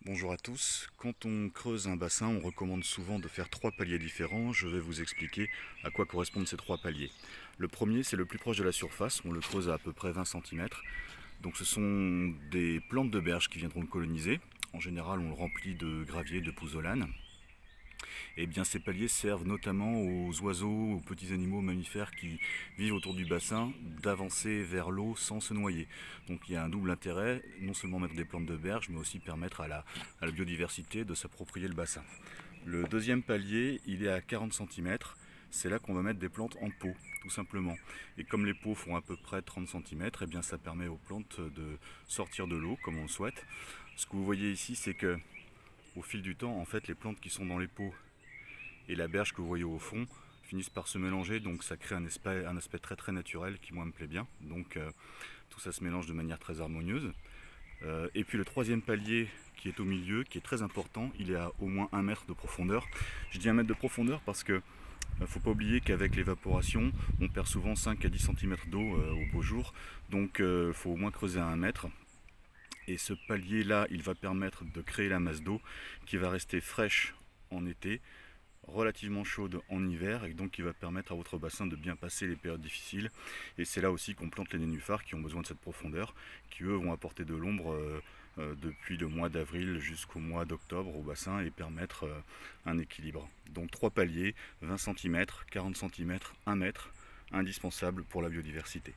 Bonjour à tous. Quand on creuse un bassin, on recommande souvent de faire 3 paliers différents. Je vais vous expliquer à quoi correspondent ces 3 paliers. Le premier, c'est le plus proche de la surface. On le creuse à peu près 20 cm. Donc ce sont des plantes de berge qui viendront le coloniser. En général, on le remplit de gravier, de pouzzolane. Et bien ces paliers servent notamment aux oiseaux, aux petits animaux mammifères qui vivent autour du bassin d'avancer vers l'eau sans se noyer. Donc il y a un double intérêt, non seulement mettre des plantes de berge, mais aussi permettre à la biodiversité de s'approprier le bassin. Le deuxième palier, il est à 40 cm. C'est là qu'on va mettre des plantes en pot, tout simplement. Et comme les pots font à peu près 30 cm, eh bien ça permet aux plantes de sortir de l'eau comme on le souhaite. Ce que vous voyez ici, c'est que au fil du temps, en fait, les plantes qui sont dans les pots et la berge que vous voyez au fond finissent par se mélanger, donc ça crée un aspect très très naturel qui moi me plaît bien. Donc tout ça se mélange de manière très harmonieuse. Et puis le troisième palier qui est au milieu, qui est très important, il est à au moins 1 mètre de profondeur. Je dis 1 mètre de profondeur parce que faut pas oublier qu'avec l'évaporation, on perd souvent 5 à 10 cm d'eau au beau jour. Donc il faut au moins creuser à 1 mètre. Et ce palier là, il va permettre de créer la masse d'eau qui va rester fraîche en été, relativement chaude en hiver, et donc qui va permettre à votre bassin de bien passer les périodes difficiles. Et c'est là aussi qu'on plante les nénuphars qui ont besoin de cette profondeur, qui eux vont apporter de l'ombre depuis le mois d'avril jusqu'au mois d'octobre au bassin et permettre un équilibre. Donc 3 paliers, 20 cm, 40 cm, 1 mètre, indispensable pour la biodiversité.